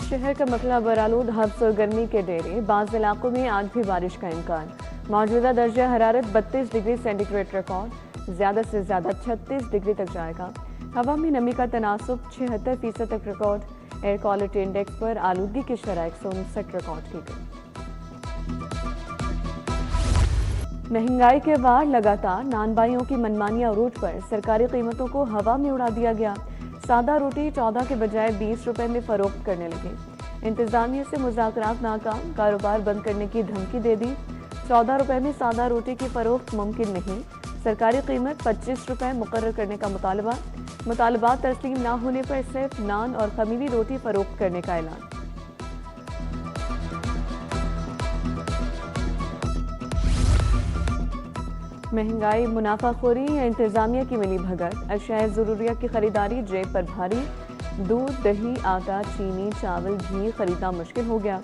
شہر کا مسئلہ برآلود حبس اور گرمی کے ڈیرے، بعض علاقوں میں آج بھی بارش کا امکان۔ موجودہ درجہ حرارت 32 ڈگری سینٹی گریڈ ریکارڈ، زیادہ سے زیادہ 36 ڈگری تک جائے گا۔ ہوا میں نمی کا تناسب 76% تک ریکارڈ۔ ایئر کوالٹی انڈیکس پر آلودگی کی شرح 159 ریکارڈ کی گئی۔ مہنگائی کے وار لگاتار، نان بائیوں کی منمانی عروج پر سرکاری قیمتوں کو ہوا میں اڑا دیا گیا۔ سادہ روٹی 14 کے بجائے 20 روپے میں فروخت کرنے لگے۔ انتظامیہ سے مذاکرات ناکام، کاروبار بند کرنے کی دھمکی دے دی۔ 14 روپے میں سادہ روٹی کی فروخت ممکن نہیں، سرکاری قیمت 25 روپے مقرر کرنے کا مطالبہ۔ مطالبات تسلیم نہ ہونے پر صرف نان اور خمیری روٹی فروخت کرنے کا اعلان۔ مہنگائی، منافع خوری یا انتظامیہ کی ملی بھگت؟ اشیاء ضروریہ کی خریداری جیب پر بھاری۔ دودھ، دہی، آٹا، چینی، چاول، گھی خریدنا مشکل ہو گیا۔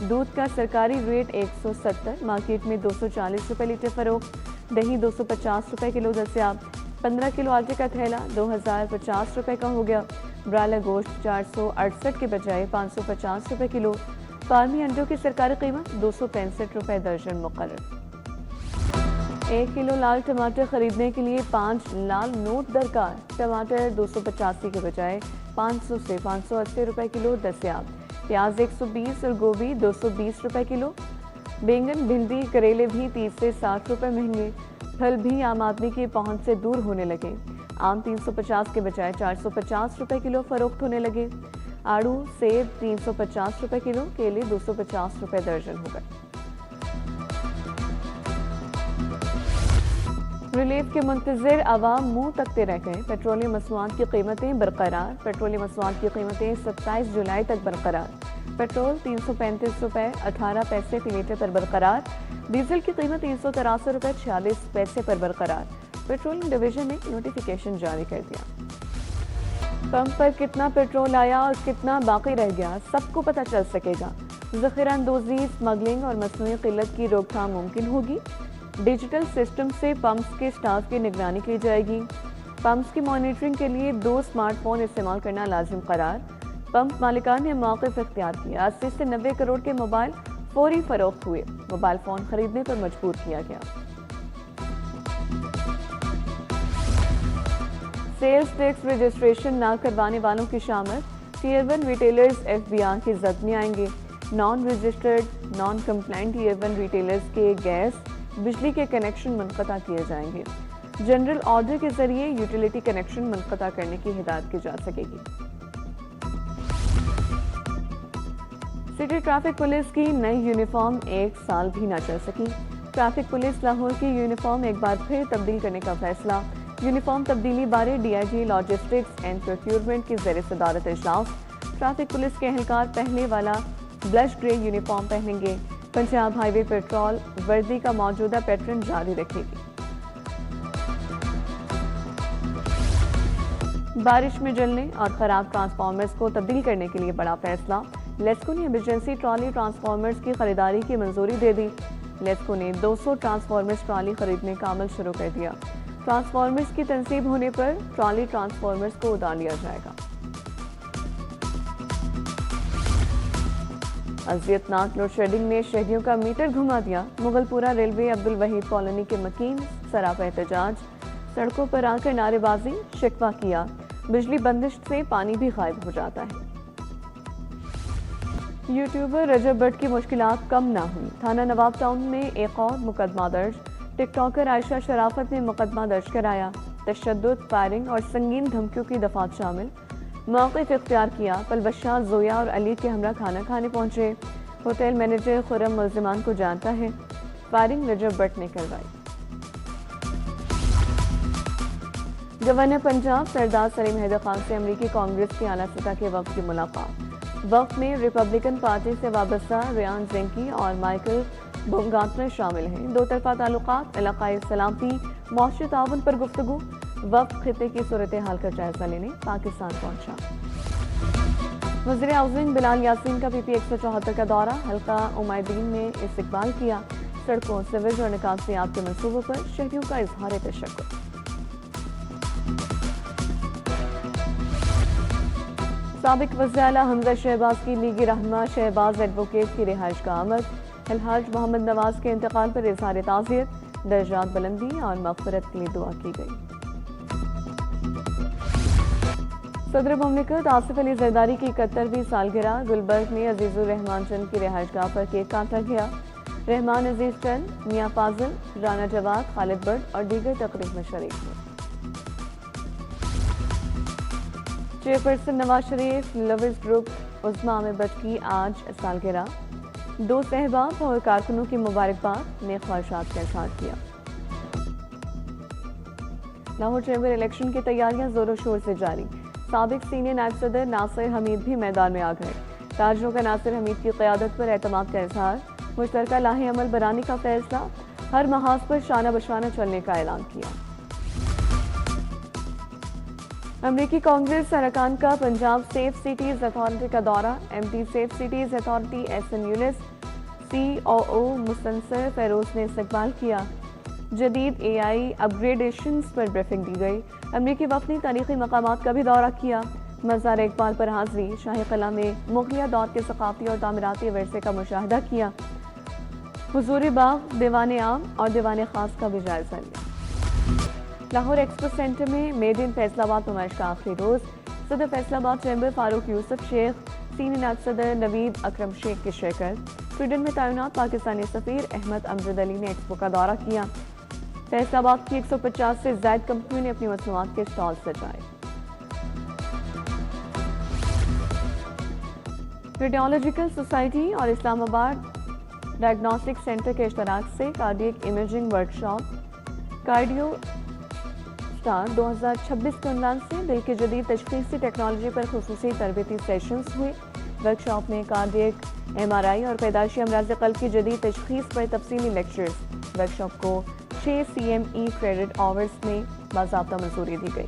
دودھ کا سرکاری ریٹ 170، مارکیٹ میں 240 روپے لیٹر فروخت۔ دہی 250 روپے کلو دستیاب۔ 15 کلو آٹے کا تھیلا 2050 روپے کا ہو گیا۔ برائلر گوشت 468 کے بجائے 550 روپے کلو۔ فارمی انڈوں کی سرکاری قیمت 265 روپے درجن مقرر۔ 1 کلو لال ٹماٹر خریدنے کے لیے 5 لال نوٹ درکار۔ ٹماٹر 285 کے بجائے 500 سے 580 روپے کلو دستیاب۔ پیاز 120 اور گوبھی 220 روپے کلو۔ بینگن، بھنڈی، کریلے بھی 30 سے 60 روپے مہنگے۔ پھل بھی عام آدمی کی پہنچ سے دور ہونے لگے۔ آم 350 کے بجائے 450 روپے کلو فروخت ہونے لگے۔ آڑو، سیب 350 روپے کلو، کیلے 250 روپے درجن ہو گئے۔ ریلیف کے منتظر عوام منہ تکتے رہ گئے۔ پیٹرولیم مصنوعات کی قیمتیں برقرار۔ پیٹرولیم مصنوعات کی قیمتیں 27 جولائی تک برقرار۔ پیٹرول 335 روپے 18 پیسے فی لیٹر پر برقرار۔ ڈیزل کی قیمت 383 روپے 46 پیسے پر برقرار۔ پیٹرولیم ڈویژن نے نوٹیفیکیشن جاری کر دیا۔ پمپ پر کتنا پیٹرول آیا اور کتنا باقی رہ گیا، سب کو پتہ چل سکے گا۔ ذخیرہ اندوزی، اسمگلنگ اور مصنوعی قلت کی روک تھام ممکن ہوگی۔ ڈیجیٹل سسٹم سے پمپس کے سٹاف کی نگرانی کی جائے گی۔ پمپس کی مانیٹرنگ کے لیے 2 سمارٹ فون استعمال کرنا لازم قرار۔ پمپ مالکان نے موقف اختیار کیا۔ 80 سے 90 کروڑ کے موبائل فوری فروخت ہوئے۔ موبائل فون خریدنے پر مجبور کیا گیا۔ سیلز ٹیکس رجسٹریشن نہ کروانے والوں کی شامت۔ ٹیئر 1 ریٹیلرز FBR کی زد میں آئیں گے۔ Non registered, non compliant tier 1 retailers کے گیس، بجلی کے کنیکشن منقطع کیے جائیں گے۔ جنرل آرڈر کے ذریعے یوٹیلیٹی کنیکشن منقطع کرنے کی ہدایت کی جا سکے گی۔ سٹی ٹریفک پولیس کی نئی یونیفارم 1 سال بھی نہ چل سکی۔ ٹریفک پولیس لاہور کی یونیفارم ایک بار پھر تبدیل کرنے کا فیصلہ۔ یونیفارم تبدیلی بارے DIG لاجسٹکس اینڈ پروکیورمنٹ کی زیر صدارت اجلاس۔ ٹریفک پولیس کے اہلکار پہلے والا بلش گرے یونیفارم پہنیں گے۔ پنجاب ہائی وے پیٹرول وردی کا موجودہ پیٹرن جاری رکھے گی۔ بارش میں جلنے اور خراب ٹرانسفارمرز کو تبدیل کرنے کے لیے بڑا فیصلہ۔ لیسکو نے ایمرجنسی ٹرالی ٹرانسفارمرز کی خریداری کی منظوری دے دی۔ لیسکو نے 200 ٹرانسفارمرز ٹرالی خریدنے کا عمل شروع کر دیا۔ ٹرانسفارمرز کی تنصیب ہونے پر ٹرالی ٹرانسفارمرز کو اڑا لیا جائے گا۔ اذیت ناک لوڈ شیڈنگ نے شہریوں کا میٹر گھما دیا۔ مغل پورہ ریلوے عبدالوحید کالونی کے مکین سراپا احتجاج، سڑکوں پر آ کر نعرے بازی، شکوہ کیا۔ بجلی بندش سے پانی بھی غائب ہو جاتا ہے۔ یوٹیوبر رجب بٹ کی مشکلات کم نہ ہوئی، تھانہ نواب ٹاؤن میں ایک اور مقدمہ درج۔ ٹک ٹاکر عائشہ شرافت نے مقدمہ درج کرایا۔ تشدد، فائرنگ اور سنگین دھمکیوں کی دفعات شامل۔ موقف اختیار کیا، پلبشہ زویا اور علی کے ہمراہ کھانا کھانے پہنچے۔ ہوٹل مینیجر خرم ملزمان کو جانتا ہے۔ فائرنگ رجب بٹ نے کروائی۔ گورنر پنجاب سردار سلیم حیدر خان سے امریکی کانگریس کے اعلیٰ سطح کے وفد کی ملاقات۔ وفد میں ریپبلکن پارٹی سے وابستہ ریان زنکی اور مائیکل بونگارٹنر شامل ہیں۔ دو طرفہ تعلقات، علاقائی سلامتی، معاشی تعاون پر گفتگو۔ وفد خطے کی صورتحال کا جائزہ لینے پاکستان پہنچا۔ وزیر ہاؤسنگ بلال یاسین کا PP 174 کا دورہ، حلقہ امیدین میں استقبال کیا۔ سڑکوں، سیویج اور نکاسیات کے منصوبوں پر شہریوں کا اظہار تشکر۔ سابق وزیر اعلیٰ حمزہ شہباز کی لیگی رہنما شہباز ایڈوکیٹ کی رہائش کا آمد، الحاج محمد نواز کے انتقال پر اظہار تعزیت، درجات بلندی اور مغفرت کے لیے دعا کی گئی۔ صدر مملکت آصف علی زرداری کی 71ویں سالگرہ، گلبرگ میں عزیز الرحمان چند کی رہائش گاہ پر کیک کاٹا گیا۔ رحمان عزیز چند، میاں فاضل، رانا جواد، خالد بٹ اور دیگر تقریب میں شریک ہوئے۔ چیئرپرسن نواز شریف لوز گروپ عظمیٰ عامر بٹ کی آج سالگرہ، 2 صحباب اور کارکنوں کی مبارکباد، نیک خواہشات کا اظہار کیا۔ لاہور چیمبر الیکشن کی تیاریاں زور و شور سے جاری، سابق سینئر نائب صدر ناصر حمید بھی میدان میں آ گئے۔ تاجروں کا ناصر حمید کی قیادت پر اعتماد کا اظہار، مشترکہ لاہ عمل بنانے کا فیصلہ، ہر محاذ پر شانہ بشانہ چلنے کا اعلان کیا۔ امریکی کانگریس ارکان کا پنجاب سیف سٹیز اتھارٹی کا دورہ، M D safe cities authority S N Younas, C O Mustansar Feroz نے استقبال کیا۔ جدید اے آئی اپ گریڈیشنز پر بریفنگ دی گئی۔ امریکی وفد نے تاریخی مقامات کا بھی دورہ کیا۔ مزار اقبال پر حاضری، شاہی قلعہ میں مغلیہ دور کے ثقافتی اور تعمیراتی ورثے کا مشاہدہ کیا۔ حضور باغ، دیوان عام اور دیوان خاص کا بھی جائزہ لیا۔ لاہور ایکسپو سینٹر میں میڈ ان فیصل آباد نمائش کا آخری روز، صدر فیصل آباد چیمبر فاروق یوسف شیخ، سینئر نائب صدر نوید اکرم شیخ کی شرکت۔ سویڈن میں تعینات پاکستانی سفیر احمد امجد علی نے ایکسپو کا دورہ کیا۔ فیصل آباد کی 150 سے زائد کمپنیوں نے اپنی مصنوعات کے سٹال سجائے۔ ریڈیولوجیکل سوسائٹی اور اسلام آباد ڈائگنوسٹک سینٹر کے اشتراک سے cardiac imaging workshop cardio star 2026 کے عنوان سے دل کی جدید تشخیصی ٹیکنالوجی پر خصوصی تربیتی سیشنز ہوئے۔ ورکشاپ میں کارڈیک ایم آر آئی اور پیدائشی امراض قلب کی جدید تشخیص پر تفصیلی لیکچرز۔ ورکشاپ کو 6 C M E credit hours میں باضابطہ منظوری دی گئی۔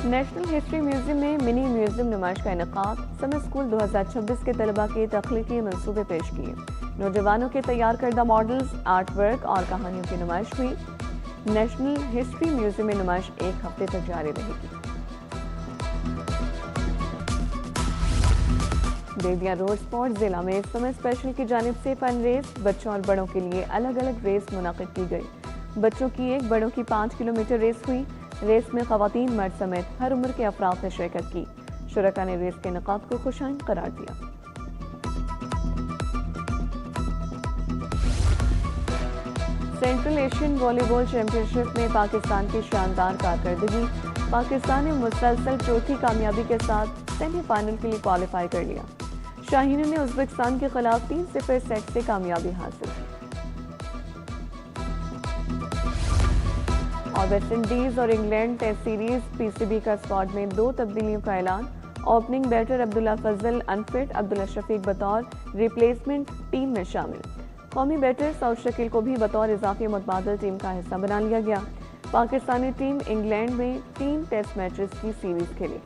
نیشنل ہسٹری میوزیم میں منی میوزیم نمائش کا انعقاد، سمر اسکول 2026 کے طلباء کے تخلیقی منصوبے پیش کیے۔ نوجوانوں کے تیار کردہ ماڈلز، آرٹ ورک اور کہانیوں کی نمائش ہوئی۔ نیشنل ہسٹری میوزیم میں نمائش 1 ہفتے تک جاری رہے گی۔ بیدیا روڈ اسپورٹس ضلع میں سمر اسپیشل کی جانب سے فن ریس، بچوں اور بڑوں کے لیے الگ الگ ریس منعقد کی گئی۔ بچوں کی 1، بڑوں کی 5 کلومیٹر ریس ہوئی۔ ریس میں خواتین، مرد سمیت ہر عمر کے افراد نے شرکت کی۔ شرکاء نے ریس کے انعقاد کو خوشائند قرار دیا۔ سینٹرل ایشین والی بال چیمپئن شپ میں پاکستان کی شاندار کارکردگی، پاکستان نے مسلسل چوتھی کامیابی کے ساتھ سیمی فائنل کے لیے کوالیفائی کر لیا۔ شاہینوں نے ازبکستان کے خلاف 3-0 سیٹ سے کامیابی حاصل کی۔ اور ویسٹ انڈیز اور انگلینڈ ٹیسٹ سیریز پی سی بی کا اسکواڈ میں 2 تبدیلیوں کا اعلان۔ اوپننگ بیٹر عبداللہ فضل انفٹ، عبداللہ شفیق بطور ریپلیسمنٹ ٹیم میں شامل۔ قومی بیٹر سعود شکیل کو بھی بطور اضافی متبادل ٹیم کا حصہ بنا لیا گیا۔ پاکستانی ٹیم انگلینڈ میں 3 ٹیسٹ میچز کی سیریز کھیلے۔